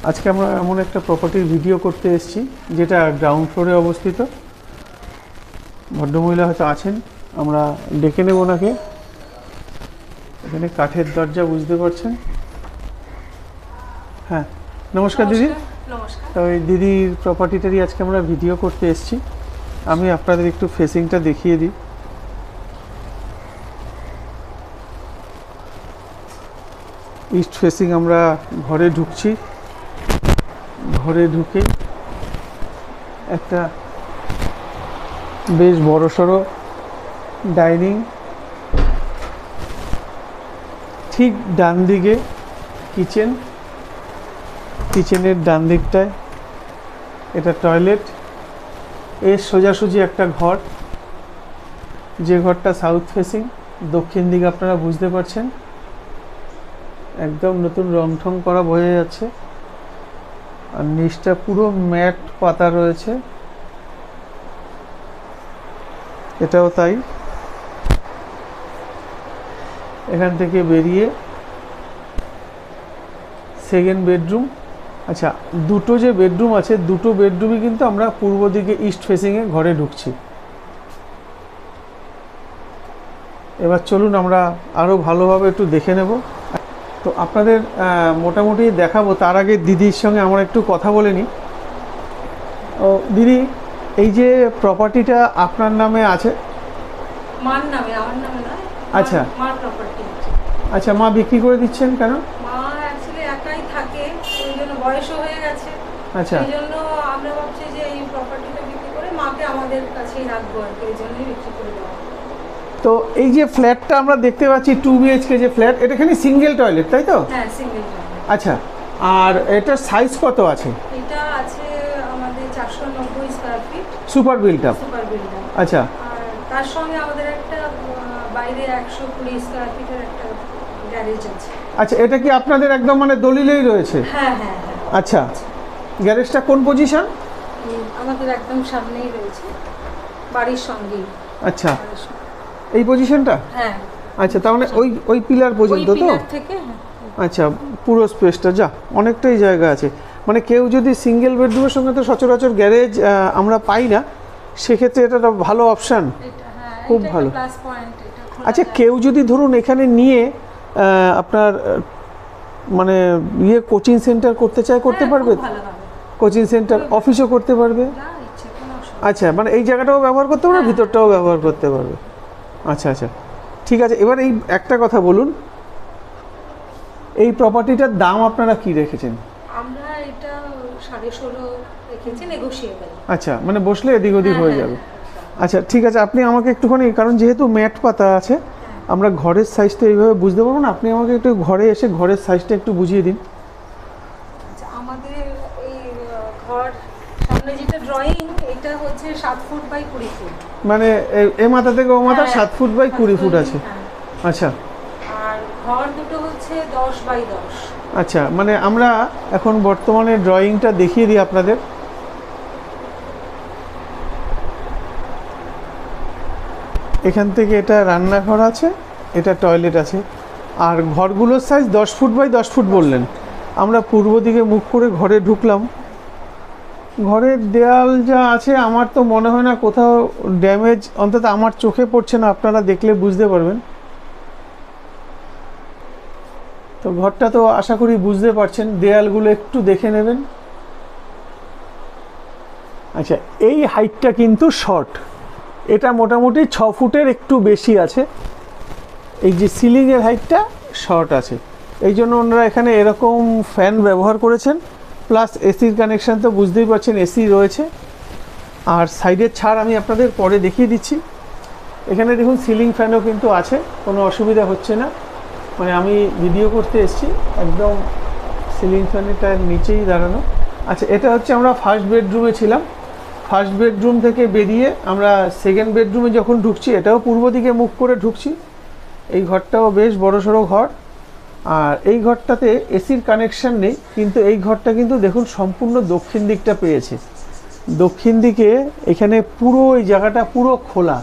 আজকে আমরা এমন একটা প্রপার্টির ভিডিও করতে এসেছি যেটা গ্রাউন্ড ফ্লোরে অবস্থিত। ভদ্রমহিলা হয়তো আছেন, আমরা ডেকে নেব ওনাকে। এখানে কাঠের দরজা, বুঝতে পারছেন। হ্যাঁ, নমস্কার দিদি। নমস্কার। তো এই দিদির প্রপার্টিটারই আজকে আমরা ভিডিও করতে এসেছি। আমি আপনাদের একটু ফেসিংটা দেখিয়ে দিই। ইস্ট ফেসিং আমরা ঘরে ঢুকছি। ঘরে ঢুকে একটা বেশ বড়সড় ডাইনিং, ঠিক ডান দিকে কিচেন, কিচেনের ডান দিকটায় এটা টয়লেট, এর সোজাসুজি একটা ঘর, যে ঘরটা সাউথ ফেসিং, দক্ষিণ দিকে আপনারা বুঝতে পারছেন। একদম নতুন রং ঠং করা বোঝা যাচ্ছে। আর নিচটা পুরো ম্যাট পাতা রয়েছে, এটাও তাই। এখান থেকে বেরিয়ে সেকেন্ড বেডরুম। আচ্ছা, দুটো যে বেডরুম আছে, দুটো বেডরুমই কিন্তু আমরা পূর্ব দিকে ইস্ট ফেসিংয়ে ঘরে ঢুকছি। এবার চলুন আমরা আরও ভালোভাবে একটু দেখে নেব। তো আপনাদের মোটামুটি দেখাবো, তার আগে দিদির সঙ্গে আমরা একটু কথা বলে নিই। ও দিদি, এই যে প্রপার্টিটা আপনার নামে আছে? মার নামে, আমার নামে নয়। আচ্ছা, মার প্রপার্টি। আচ্ছা, মা বিক্রি করে দিচ্ছেন কেন? মা অ্যাকচুয়ালি একাই থাকে, সেই জন্য বয়সও হয়ে গেছে। আচ্ছা, সেই জন্য আমরা ভাবছি যে এই প্রপার্টিটা বিক্রি করে মাকে আমাদের কাছেই রাখবো আর কি, এই জন্যই বিক্রি করে দেওয়া। তো এই যে ফ্ল্যাটটা আমরা দেখতে পাচ্ছি 2 BHK যে ফ্ল্যাট, এটা এখানে সিঙ্গেল টয়লেট, তাই তো? হ্যাঁ, সিঙ্গেল টয়লেট। আচ্ছা, আর এটার সাইজ কত আছে? এটা আছে আমাদের 490 square feet super built up. Super builder. আচ্ছা, আর তার সঙ্গে আমাদের একটা বাইরে 120 স্কয়ার ফিটের একটা গ্যারেজ আছে। আচ্ছা, এটা কি আপনাদের একদম মানে দলিলেই রয়েছে? হ্যাঁ হ্যাঁ হ্যাঁ। আচ্ছা, গ্যারেজটা কোন পজিশন? আমাদের একদম সামনেই রয়েছে, বাড়ির সঙ্গেই। আচ্ছা, এই পজিশনটা? হ্যাঁ। আচ্ছা, তার মানে ওই পিলার পর্যন্ত তো? থেকে আচ্ছা, পুরো স্পেসটা যা অনেকটাই জায়গা আছে। মানে কেউ যদি সিঙ্গেল বেডরুমের সঙ্গে তো সচরাচর গ্যারেজ আমরা পাই না, সেক্ষেত্রে এটা একটা ভালো অপশান, খুব ভালো। আচ্ছা, কেউ যদি ধরুন এখানে নিয়ে আপনার মানে কোচিং সেন্টার করতে চায়, করতে পারবে? কোচিং সেন্টার, অফিসও করতে পারবে? আচ্ছা, মানে এই জায়গাটাও ব্যবহার করতে পারবে, ভিতরটাও ব্যবহার করতে পারবে। আচ্ছা আচ্ছা, ঠিক আছে। এবার এই একটা কথা বলুন, এই প্রপার্টিটার দাম আপনারা কি রেখেছেন? আমরা এটা 16.5 রেখেছি, নেগোশিয়েবল। আচ্ছা, মানে বসলে এদিক ওদিক হয়ে যাবে। আচ্ছা, ঠিক আছে। আপনি আমাকে একটুখানি, কারণ যেহেতু ম্যাট পাতা আছে, আমরা ঘরের সাইজটা এইভাবে বুঝতে পারবো না, আপনি আমাকে একটু ঘরে এসে ঘরের সাইজটা একটু বুঝিয়ে দিন। আচ্ছা, আমাদের এই ঘর সামনে যেটা ড্রয়িং, এটা হচ্ছে 7 ফুট বাই 20 ফুট। মানে এ মাথা থেকে ও মাথা 7 ফুট বাই 20 ফুট আছে। আচ্ছা, আর ঘর দুটো হচ্ছে 10 বাই 10। আচ্ছা, মানে আমরা এখন বর্তমানে ড্রয়িংটা দেখিয়ে দিই আপনাদের। এখান থেকে এটা রান্নাঘর আছে, এটা টয়লেট আছে, আর ঘরগুলোর সাইজ 10 ফুট বাই 10 ফুট বললেন। আমরা পূর্ব দিকে মুখ করে ঘরে ঢুকলাম। ঘরের দেয়াল যা আছে, আমার তো মনে হয় না কোথাও ড্যামেজ, অন্তত আমার চোখে পড়ছে না, আপনারা দেখলে বুঝতে পারবেন। তো ঘরটা তো আশা করি বুঝতে পারছেন, দেয়ালগুলো একটু দেখে নেবেন। আচ্ছা, এই হাইটটা কিন্তু শর্ট, এটা মোটামুটি 6 ফুটের একটু বেশি আছে। এই যে সিলিংয়ের হাইটটা শর্ট আছে, এই জন্য ওনারা এখানে এরকম ফ্যান ব্যবহার করেছেন, প্লাস এসির কানেকশান তো বুঝতেই পারছেন, এসি রয়েছে। আর সাইডের ছাড় আমি আপনাদের পরে দেখিয়ে দিচ্ছি। এখানে দেখুন সিলিং ফ্যানও কিন্তু আছে, কোনো অসুবিধা হচ্ছে না। মানে আমি ভিডিও করতে এসেছি, একদম সিলিং ফ্যানেরটার নিচেই দাঁড়ানো। আচ্ছা, এটা হচ্ছে আমরা ফার্স্ট বেডরুমে ছিলাম। ফার্স্ট বেডরুম থেকে বেরিয়ে আমরা সেকেন্ড বেডরুমে যখন ঢুকছি, এটাও পূর্ব দিকে মুখ করে ঢুকছি। এই ঘরটাও বেশ বড়সড় ঘর। আর এই ঘরটাতে এসির কানেকশান নেই, কিন্তু এই ঘরটা কিন্তু দেখুন সম্পূর্ণ দক্ষিণ দিকটা পেয়েছে। দক্ষিণ দিকে এখানে পুরো এই জায়গাটা পুরো খোলা,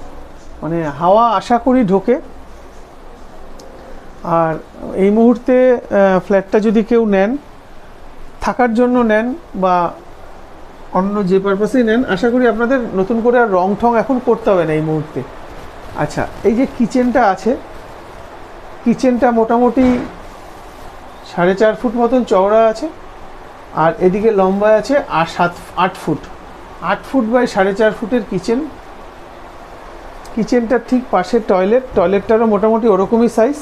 মানে হাওয়া আশা করি ঢোকে। আর এই মুহূর্তে ফ্ল্যাটটা যদি কেউ নেন, থাকার জন্য নেন বা অন্য যে পারপাসেই নেন, আশা করি আপনাদের নতুন করে আর রং ঠং এখন করতে হবে না এই মুহূর্তে। আচ্ছা, এই যে কিচেনটা আছে, কিচেনটা মোটামুটি 4.5 ফুট মতন চওড়া আছে, আর এদিকে লম্বা আছে আর 8 ফুট। 8 ফুট বাই 4.5 ফুটের কিচেন। কিচেনটার ঠিক পাশে টয়লেট, টয়লেটটারও মোটামুটি ওরকমই সাইজ।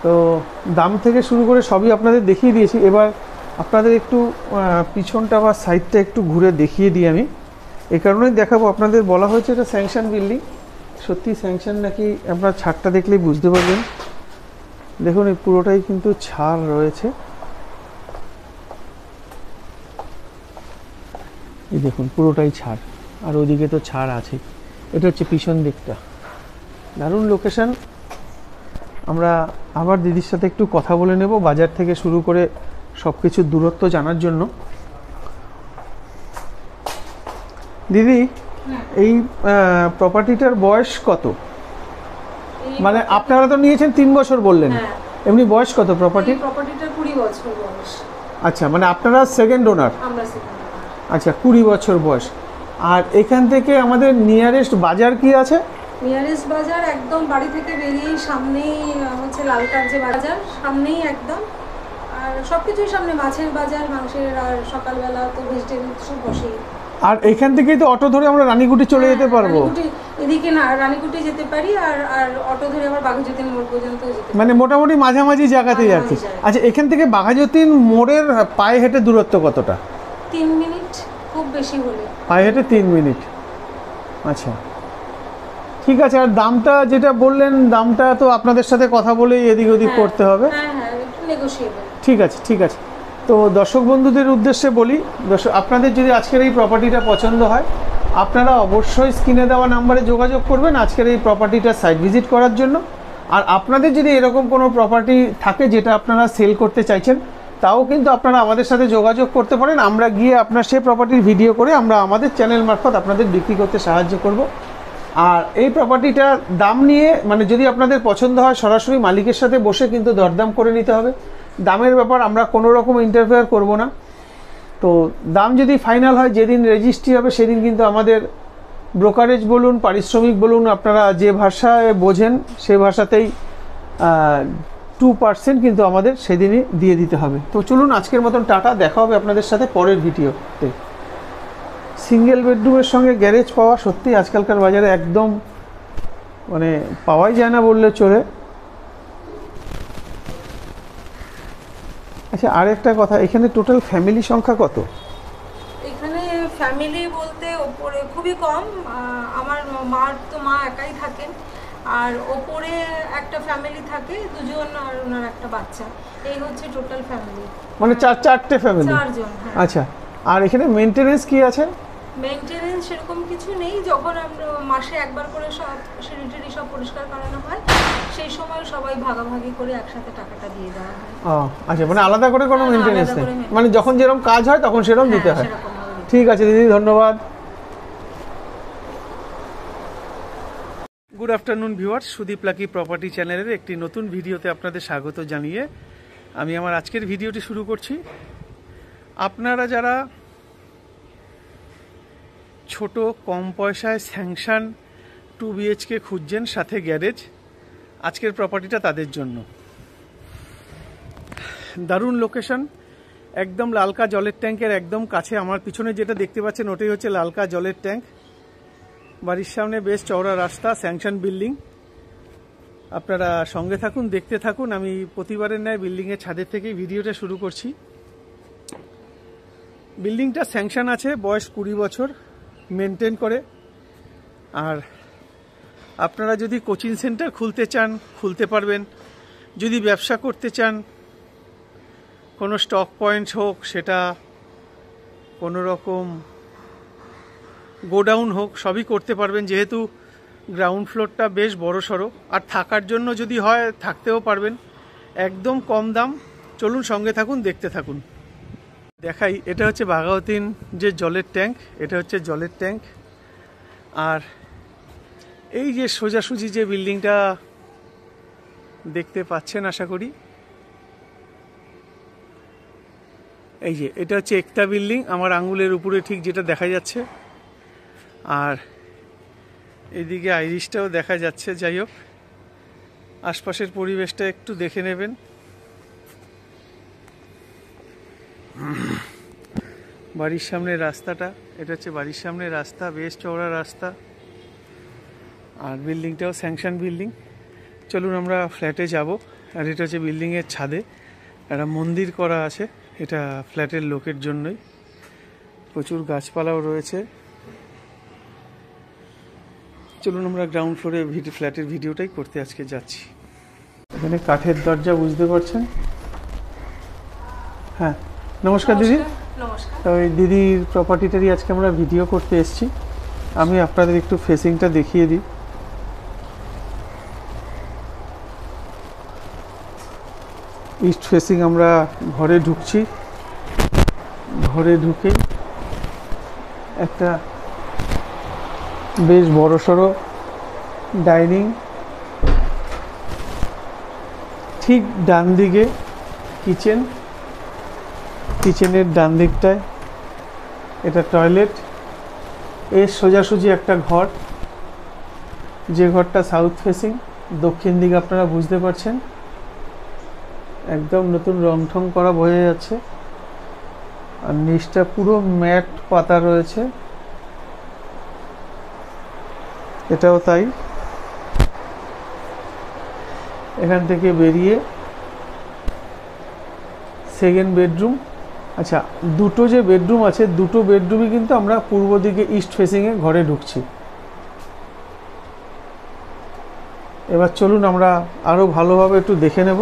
তো দাম থেকে শুরু করে সবই আপনাদের দেখিয়ে দিয়েছি। এবার আপনাদের একটু পিছনটা বা সাইডটা একটু ঘুরে দেখিয়ে দিই আমি। এই কারণেই দেখাবো, আপনাদের বলা হয়েছে এটা স্যাংশন বিল্ডিং। সত্যি স্যাংশন নাকি আপনার ছাদটা দেখলেই বুঝতে পারবেন। দেখুন এই পুরোটাই কিন্তু ছাদ রয়েছে, এই দেখুন পুরোটাই ছাদ, আর ওইদিকে তো ছাদ আছে। এটা হচ্ছে পিছন দিকটা, দারুণ লোকেশন। আমরা আবার দিদির সাথে একটু কথা বলে নেব বাজার থেকে শুরু করে সব কিছুর দূরত্ব জানার জন্য। দিদি, এই প্রপার্টিটার বয়স কত? মানে আপনারা তো নিয়েছেন 3 বছর বললেন, এমনি বয়স কত প্রপার্টি? প্রপার্টিটার 20 বছর বয়স। আচ্ছা, মানে আপনারা সেকেন্ড ওনার? আমরা সেকেন্ড ওনার। আচ্ছা, 20 বছর বয়স। আর এখান থেকে আমাদের নিয়ারেস্ট বাজার কি আছে? নিয়ারেস্ট বাজার একদম বাড়ি থেকে বেরিয়েই সামনেই হচ্ছে লালকার যে বাজার, সামনেই একদম। আর সবকিছুই সামনে, মাছের বাজার, মাংসের, আর সকালবেলা তো ভেজিটেবল সব বসেই। আর এখান থেকেই তো অটো ধরে আমরা রানীকুটি চলে যেতে পারবো? এদিকে না, রানীকুটি যেতে পারি, আর অটো ধরে আবার বাঘাযতীন মোড় পর্যন্ত যেতে পারি। মানে মোটামুটি মাঝামাঝি জায়গাতেই আছে। আচ্ছা, এখান থেকে বাঘাযতীন মোড়ের পায়ে হেঁটে দূরত্ব কতটা? 3 মিনিট, খুব বেশি হলে পায়ে হেঁটে 3 মিনিট। আচ্ছা, ঠিক আছে। আর দামটা যেটা বললেন, দামটা তো আপনাদের সাথে কথা বলেই এদিক ওদিক করতে হবে। হ্যাঁ হ্যাঁ, একটু নেগোশিয়েবল। ঠিক আছে, ঠিক আছে। তো দর্শক বন্ধুদের উদ্দেশ্যে বলি, আপনাদের যদি আজকের এই প্রপার্টিটা পছন্দ হয়, আপনারা অবশ্যই স্ক্রিনে দেওয়া নাম্বারে যোগাযোগ করবেন আজকের এই প্রপার্টিটা সাইট ভিজিট করার জন্য। আর আপনাদের যদি এরকম কোনো প্রপার্টি থাকে যেটা আপনারা সেল করতে চাইছেন, তাও কিন্তু আপনারা আমাদের সাথে যোগাযোগ করতে পারেন। আমরা গিয়ে আপনার সেই প্রপার্টির ভিডিও করে আমরা আমাদের চ্যানেল মারফত আপনাদের বিক্রি করতে সাহায্য করব। আর এই প্রপার্টিটার দাম নিয়ে, মানে যদি আপনাদের পছন্দ হয়, সরাসরি মালিকের সাথে বসে কিন্তু দরদাম করে নিতে হবে। দামের ব্যাপার আমরা কোনো রকম ইন্টারফেয়ার করব না। তো দাম যদি ফাইনাল হয়, যেদিন রেজিস্ট্রি হবে সেদিন কিন্তু আমাদের ব্রোকারেজ বলুন, পারিশ্রমিক বলুন, আপনারা যে ভাষায় বোঝেন সেই ভাষাতেই 2% কিন্তু আমাদের সেদিনই দিয়ে দিতে হবে। তো চলুন আজকের মতন টাটা, দেখা হবে আপনাদের সাথে পরের ভিডিওতে। সিঙ্গেল বেডরুমের সঙ্গে গ্যারেজ পাওয়া সত্যি আজকালকার বাজারে একদম মানে পাওয়াই যায় না বললে চলে। আচ্ছা, আর একটা কথা, এখানে টোটাল ফ্যামিলি সংখ্যা কত? এখানে ফ্যামিলি বলতে ওপরে খুবই কম। আমার মা একাই থাকেন, আর ওপরে একটা ফ্যামিলি থাকে, 2 জন আর ওনার একটা বাচ্চা। এই হচ্ছে টোটাল ফ্যামিলি, মানে 4টে ফ্যামিলি। 4 জন। আচ্ছা, আর এখানে মেইনটেনেন্স কি আছে? মেইনটেনেন্স সেরকম কিছু নেই। যখন আমরা মাসে একবার করে সব সিঁড়ি সব পরিষ্কার করানো হয়, সেই সময় সবাই ভাগাভাগি করে একসাথে টাকাটা দিয়ে দেওয়া হয়। আচ্ছা, মানে আলাদা করে কোনো মেইনটেনেন্স নেই, মানে যখন যেরকম কাজ হয় তখন সেরকম দিতে হয়। ঠিক আছে দিদি, ধন্যবাদ। Good afternoon viewers, Sudip lucky property চ্যানেলের একটি নতুন ভিডিওতে আপনাদের স্বাগত জানিয়ে আমি আমার আজকের ভিডিওটি শুরু করছি। আপনারা যারা ছোট কম পয়সায় স্যাংশন 2 BHK খুঁজছেন, সাথে গ্যারেজ, আজকের প্রপার্টিটা তাদের জন্য। দারুণ লোকেশন, একদম লালকা জলের ট্যাঙ্কের একদম কাছে। আমার পিছনে যেটা দেখতে পাচ্ছেন ওটাই হচ্ছে লালকা জলের ট্যাঙ্ক। বাড়ির সামনে বেশ চওড়া রাস্তা, স্যাংশন বিল্ডিং। আপনারা সঙ্গে থাকুন, দেখতে থাকুন। আমি প্রতিবারের ন্যায় বিল্ডিংয়ের ছাদের থেকেই ভিডিওটা শুরু করছি। বিল্ডিংটা স্যাংশন আছে, বয়স 20 বছর, মেনটেন করে। আর আপনারা যদি কোচিং সেন্টার খুলতে চান খুলতে পারবেন, যদি ব্যবসা করতে চান, কোনো স্টক পয়েন্ট হোক, সেটা কোনো রকম গোডাউন হোক, সবই করতে পারবেন, যেহেতু গ্রাউন্ড ফ্লোরটা বেশ বড়সড়। আর থাকার জন্য যদি হয় থাকতেও পারবেন, একদম কম দাম। চলুন সঙ্গে থাকুন, দেখতে থাকুন। দেখাই, এটা হচ্ছে বাঘাযতীন যে জলের ট্যাঙ্ক, এটা হচ্ছে জলের ট্যাঙ্ক। আর এই যে সোজাসুজি যে বিল্ডিংটা দেখতে পাচ্ছেন আশা করি। এই যে এটা হচ্ছে একতা বিল্ডিং, আমার আঙ্গুলের উপরে ঠিক যেটা দেখা যাচ্ছে, আর এদিকে আইরিশটাও দেখা যাচ্ছে। যাই হোক, আশপাশের পরিবেশটা একটু দেখে নেবেন। বাড়ির সামনে রাস্তাটা, এটা হচ্ছে বাড়ির সামনে রাস্তা, বেশ চওড়া রাস্তা, আর বিল্ডিংটাও স্যাংশন বিল্ডিং। চলুন আমরা ফ্ল্যাটে যাব। আর এটা হচ্ছে বিল্ডিংয়ের ছাদে একটা মন্দির করা আছে, এটা ফ্ল্যাটের লোকের জন্যই। প্রচুর গাছপালাও রয়েছে। চলুন আমরা গ্রাউন্ড ফ্লোরে ফ্ল্যাটের ভিডিওটাই করতে আজকে যাচ্ছি। এখানে কাঠের দরজা, বুঝতে পারছেন। হ্যাঁ, নমস্কার দিদি। নমস্কার। তো এই দিদির প্রপার্টিটারই আজকে আমরা ভিডিও করতে এসেছি। আমি আপনাদের একটু ফেসিংটা দেখিয়ে দিই। ইস্ট ফেসিং আমরা ঘরে ঢুকছি। ঘরে ঢুকে একটা বেশ বড়সড় ডাইনিং, ঠিক ডান দিকে কিচেন, কিচেনের ডান দিকটায় এটা টয়লেট, এর সোজাসুজি একটা ঘর, যে ঘরটা সাউথ ফেসিং, দক্ষিণ দিকে আপনারা বুঝতে পারছেন। একদম নতুন রং ঠং করা বোঝা যাচ্ছে, আর নিচটা পুরো ম্যাট পাতা রয়েছে, এটাও তাই। এখান থেকে বেরিয়ে সেকেন্ড বেডরুম। আচ্ছা, দুটো যে বেডরুম আছে, দুটো বেডরুমই কিন্তু আমরা পূর্ব দিকে ইস্ট ফেসিংয়ে ঘরে ঢুকছি। এবার চলুন আমরা আরও ভালোভাবে একটু দেখে নেব।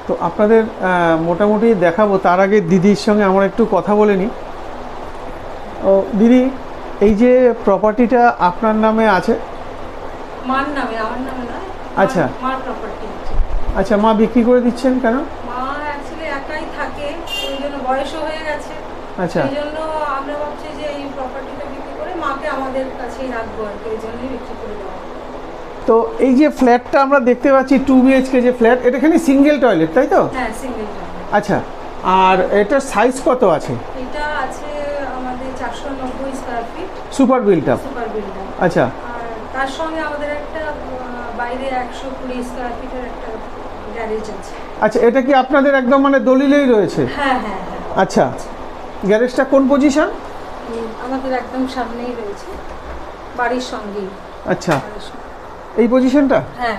তো আপনাদের মোটামুটি দেখাবো, তার আগে দিদির সঙ্গে আমার একটু কথা বলে নিই। ও দিদি, এই যে প্রপার্টিটা আপনার নামে আছে? মার নামে, আমার নামে না। আচ্ছা, মার প্রপার্টি। আচ্ছা, মা বিক্রি করে দিচ্ছেন কেন? মা অ্যাকচুয়ালি একাই থাকে, ওই জন্য বয়সও হয়ে গেছে। আচ্ছা, এই জন্য আমরা ভাবছি যে এই প্রপার্টিটা বিক্রি করে মাকে আমাদের কাছেই রাখবো আর কি, এই জন্যই বিক্রি করে দেওয়া। তো এই যে ফ্ল্যাটটা আমরা দেখতে পাচ্ছি 2 BHK যে ফ্ল্যাট, এটা এখানে সিঙ্গেল টয়লেট, তাই তো? হ্যাঁ, সিঙ্গেল টয়লেট। আচ্ছা, আর এটার সাইজ কত আছে? এটা আছে আমাদের 490 square feet super built up. Super building. আচ্ছা, আর তার সঙ্গে আমাদের একটা বাইরে 120 স্কয়ার ফিটের একটা গ্যারেজ আছে। আচ্ছা, এটা কি আপনাদের একদম মানে দলিলেই রয়েছে? হ্যাঁ হ্যাঁ হ্যাঁ। আচ্ছা, গ্যারেজটা কোন পজিশন? আমাদের একদম সামনেই রয়েছে, বাড়ির সঙ্গেই। আচ্ছা, এই পজিশনটা? হ্যাঁ।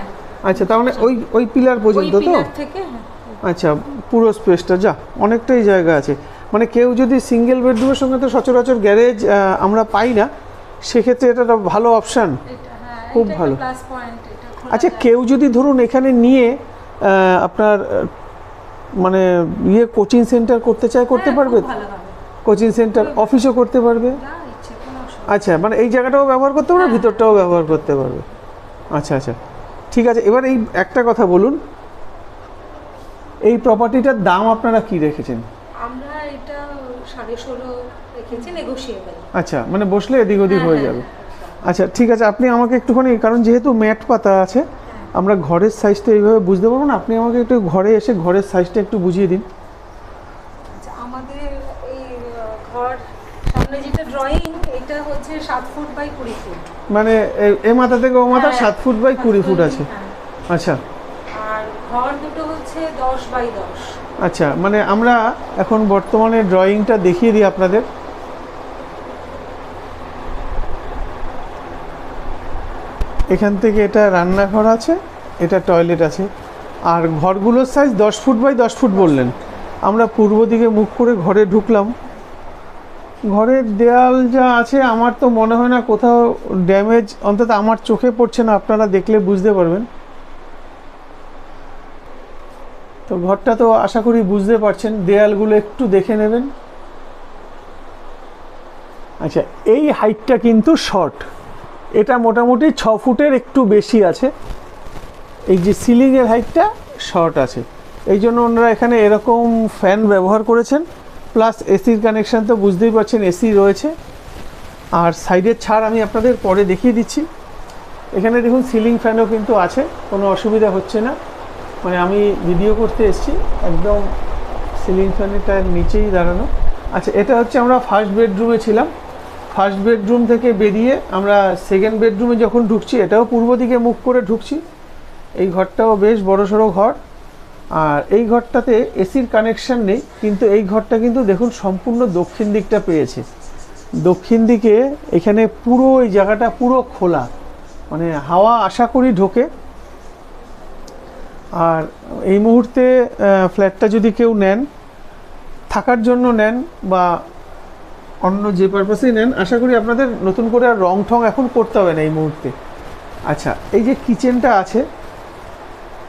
আচ্ছা, তার মানে ওই পিলার পর্যন্ত তো? পিলার থেকে, হ্যাঁ। আচ্ছা, পুরো স্পেসটা যা অনেকটাই জায়গা আছে। মানে কেউ যদি সিঙ্গেল বেডরুমের সঙ্গে তো সচরাচর গ্যারেজ আমরা পাই না, সেক্ষেত্রে এটা একটা ভালো অপশান, খুব ভালো। প্লাস পয়েন্ট এটা। আচ্ছা, কেউ যদি ধরুন এখানে নিয়ে আপনার মানে কোচিং সেন্টার করতে চায়, করতে পারবে? কোচিং সেন্টার, অফিসও করতে পারবে? আচ্ছা, মানে এই জায়গাটাও ব্যবহার করতে পারবে, ভিতরটাও ব্যবহার করতে পারবে। আচ্ছা আচ্ছা, ঠিক আছে। এবার এই একটা কথা বলুন, এই প্রপার্টিটার দাম আপনারা কি রেখেছেন? আমরা এটা 16.5 রেখেছি, নেগোশিয়েবল। আচ্ছা, মানে বসলে এদিক ওদিক হয়ে যাবে। আচ্ছা, ঠিক আছে, আপনি আমাকে একটুখানি, কারণ যেহেতু ম্যাট পাতা আছে, আমরা ঘরের সাইজটা এইভাবে বুঝতে পারবো না, আপনি আমাকে একটু ঘরে এসে ঘরের সাইজটা একটু বুঝিয়ে দিন। আচ্ছা, আমাদের এই ঘর সামনে যেটা ড্রয়িং, এটা হচ্ছে 7 ফুট বাই 20 ফুট। মানে এ মাথা থেকে ও মাথা 7 ফুট বাই 20 ফুট আছে। আচ্ছা, আর ঘর দুটো হচ্ছে 10 বাই 10। আচ্ছা, মানে আমরা এখন বর্তমানে ড্রয়িংটা দেখিয়ে দিই আপনাদের। এখান থেকে এটা রান্নাঘর আছে, এটা টয়লেট আছে, আর ঘরগুলোর সাইজ 10 ফুট বাই 10 ফুট বললেন। আমরা পূর্ব দিকে মুখ করে ঘরে ঢুকলাম। ঘরের দেয়াল যা আছে, আমার তো মনে হয় না কোথাও ড্যামেজ, অন্তত আমার চোখে পড়ছে না, আপনারা দেখলে বুঝতে পারবেন। তো ঘরটা তো আশা করি বুঝতে পারছেন, দেয়ালগুলো একটু দেখে নেবেন। আচ্ছা, এই হাইটটা কিন্তু শর্ট, এটা মোটামুটি 6 ফুটের একটু বেশি আছে। এই যে সিলিংয়ের হাইটটা শর্ট আছে, এই জন্য ওনারা এখানে এরকম ফ্যান ব্যবহার করেছেন, প্লাস এসির কানেকশান তো বুঝতেই পারছেন, এসি রয়েছে। আর সাইডের ছাড় আমি আপনাদের পরে দেখিয়ে দিচ্ছি। এখানে দেখুন সিলিং ফ্যানও কিন্তু আছে, কোনো অসুবিধা হচ্ছে না। মানে আমি ভিডিও করতে এসেছি একদম সিলিং ফ্যানটার নিচেই দাঁড়ানো। আচ্ছা, এটা হচ্ছে আমরা ফার্স্ট বেডরুমে ছিলাম। ফার্স্ট বেডরুম থেকে বেরিয়ে আমরা সেকেন্ড বেডরুমে যখন ঢুকছি, এটাও পূর্ব দিকে মুখ করে ঢুকছি। এই ঘরটাও বেশ বড়সড় ঘর। আর এই ঘরটাতে এসির কানেকশান নেই, কিন্তু এই ঘরটা কিন্তু দেখুন সম্পূর্ণ দক্ষিণ দিকটা পেয়েছে। দক্ষিণ দিকে এখানে পুরো এই জায়গাটা পুরো খোলা, মানে হাওয়া আশা করি ঢোকে। আর এই মুহূর্তে ফ্ল্যাটটা যদি কেউ নেন, থাকার জন্য নেন বা অন্য যে পারপাসেই নেন, আশা করি আপনাদের নতুন করে আর রং ঠং এখন করতে হবে না এই মুহূর্তে। আচ্ছা, এই যে কিচেনটা আছে,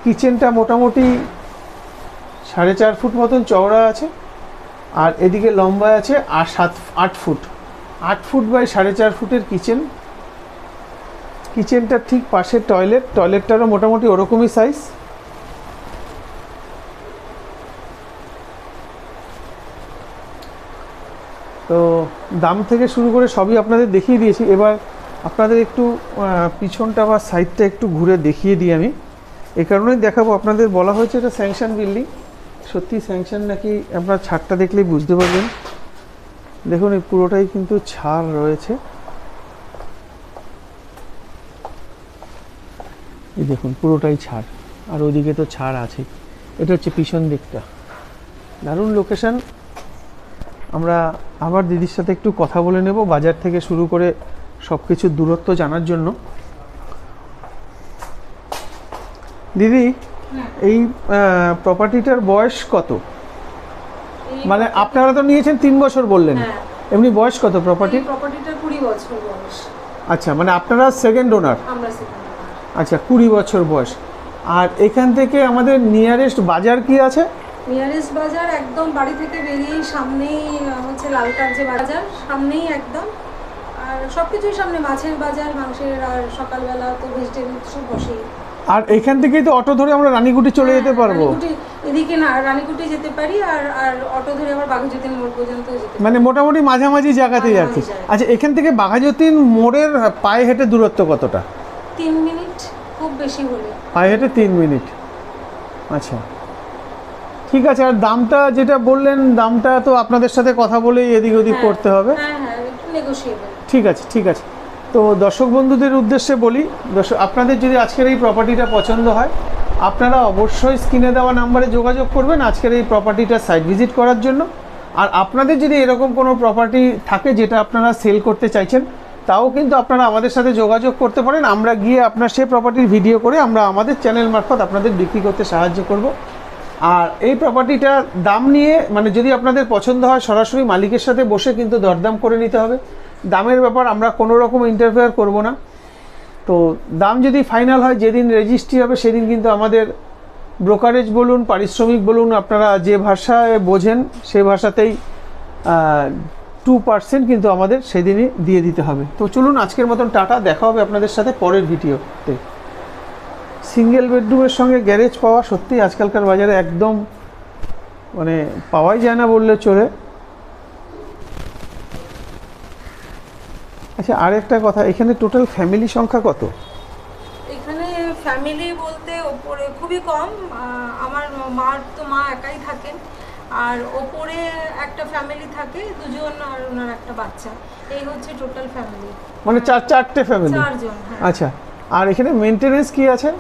কিচেনটা মোটামুটি 4.5 ফুট মতন চওড়া আছে, আর এদিকে লম্বা আছে আর 8 ফুট। 8 ফুট বাই 4.5 ফুটের কিচেন। কিচেনটার ঠিক পাশে টয়লেট, টয়লেটটারও মোটামুটি ওরকমই সাইজ। তো দাম থেকে শুরু করে সবই আপনাদের দেখিয়ে দিয়েছি। এবার আপনাদের একটু পিছনটা বা সাইডটা একটু ঘুরে দেখিয়ে দিই আমি। এই কারণেই দেখাবো, আপনাদের বলা হয়েছে এটা স্যাংশন বিল্ডিং। সত্যি স্যাংশন নাকি আপনার ছাদটা দেখলেই বুঝতে পারবেন। দেখুন এই পুরোটাই কিন্তু ছাদ রয়েছে। এই দেখুন পুরোটাই ছাদ, আর ওদিকে তো ছাদ আছে। এটা হচ্ছে পিছন দিকটা, দারুণ লোকেশন। আমরা আবার দিদির সাথে একটু কথা বলে নেব বাজার থেকে শুরু করে সব কিছুর দূরত্ব জানার জন্য। দিদি, এই প্রপার্টিটার বয়স কত? মানে আপনারা তো নিয়েছেন 3 বছর বললেন, এমনি বয়স কত প্রপার্টি? প্রপার্টিটার 20 বছর বয়স। আচ্ছা, মানে আপনারা সেকেন্ড ওনার? আমরা সেকেন্ড ওনার। আচ্ছা, 20 বছর বয়স। আর এখান থেকে আমাদের নিয়ারেস্ট বাজার কি আছে? নিয়ারেস্ট বাজার একদম বাড়ি থেকে বেরিয়েই সামনেই হচ্ছে লালকার যে বাজার, সামনেই একদম। আর সব কিছুই সামনে, মাছের বাজার, মাংসের, আর সকালবেলা তো ভেজিটেবল সব বসেই। আর এখান থেকেই তো অটো ধরে আমরা রানীকুটি চলে যেতে পারবো? এদিকে না, রানীকুটি যেতে পারি, আর আর অটো ধরে আবার বাঘাযতীন মোড় পর্যন্ত যেতে পারি। মানে মোটামুটি মাঝামাঝি জায়গাতেই আর কি। আচ্ছা, এখান থেকে বাঘাযতীন মোড়ের পায়ে হেঁটে দূরত্ব কতটা? 3 মিনিট, খুব বেশি হলে পায়ে হেঁটে 3 মিনিট। আচ্ছা, ঠিক আছে। আর দামটা যেটা বললেন, দামটা তো আপনাদের সাথে কথা বলেই এদিক ওদিক করতে হবে। হ্যাঁ হ্যাঁ, একটু নেগোশিয়েবল। ঠিক আছে, ঠিক আছে। তো দর্শক বন্ধুদের উদ্দেশ্যে বলি, আপনাদের যদি আজকের এই প্রপার্টিটা পছন্দ হয়, আপনারা অবশ্যই স্ক্রিনে দেওয়া নাম্বারে যোগাযোগ করবেন আজকের এই প্রপার্টিটা সাইট ভিজিট করার জন্য। আর আপনাদের যদি এরকম কোনো প্রপার্টি থাকে যেটা আপনারা সেল করতে চাইছেন, তাও কিন্তু আপনারা আমাদের সাথে যোগাযোগ করতে পারেন। আমরা গিয়ে আপনার সেই প্রপার্টির ভিডিও করে আমরা আমাদের চ্যানেল মারফত আপনাদের বিক্রি করতে সাহায্য করব। আর এই প্রপার্টিটার দাম নিয়ে, মানে যদি আপনাদের পছন্দ হয়, সরাসরি মালিকের সাথে বসে কিন্তু দরদাম করে নিতে হবে। দামের ব্যাপার আমরা কোনো রকম ইন্টারফেয়ার করব না। তো দাম যদি ফাইনাল হয়, যেদিন রেজিস্ট্রি হবে সেদিন কিন্তু আমাদের ব্রোকারেজ বলুন, পারিশ্রমিক বলুন, আপনারা যে ভাষায় বোঝেন সেই ভাষাতেই 2% কিন্তু আমাদের সেদিনই দিয়ে দিতে হবে। তো চলুন আজকের মতন টাটা, দেখা হবে আপনাদের সাথে পরের ভিডিওতে। সিঙ্গেল বেডরুমের সঙ্গে গ্যারেজ পাওয়া সত্যি আজকালকার বাজারে একদম মানে পাওয়াই যায় না বললে চলে। আচ্ছা, আরেকটা কথা, এখানে টোটাল ফ্যামিলি সংখ্যা কত? এখানে ফ্যামিলি বলতে ওপরে খুবই কম। আমার মা একাই থাকেন, আর ওপরে একটা ফ্যামিলি থাকে, 2 জন আর ওনার একটা বাচ্চা। এই হচ্ছে টোটাল ফ্যামিলি। মানে 4টে ফ্যামিলি? 4 জন। আচ্ছা, আর এখানে মেইনটেনেন্স কি আছে?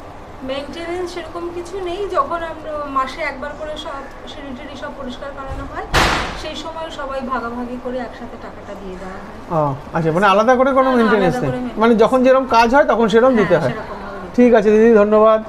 মেইনটেনেন্স সেরকম কিছু নেই। যখন আমরা মাসে একবার করে সব সিঁড়ি সব পরিষ্কার করানো হয়, সেই সময় সবাই ভাগাভাগি করে একসাথে টাকাটা দিয়ে দেওয়া হয়। আচ্ছা, মানে আলাদা করে কোনো মেইনটেনেন্স নেই, মানে যখন যেরকম কাজ হয় তখন সেরকম দিতে হয়। ঠিক আছে দিদি, ধন্যবাদ।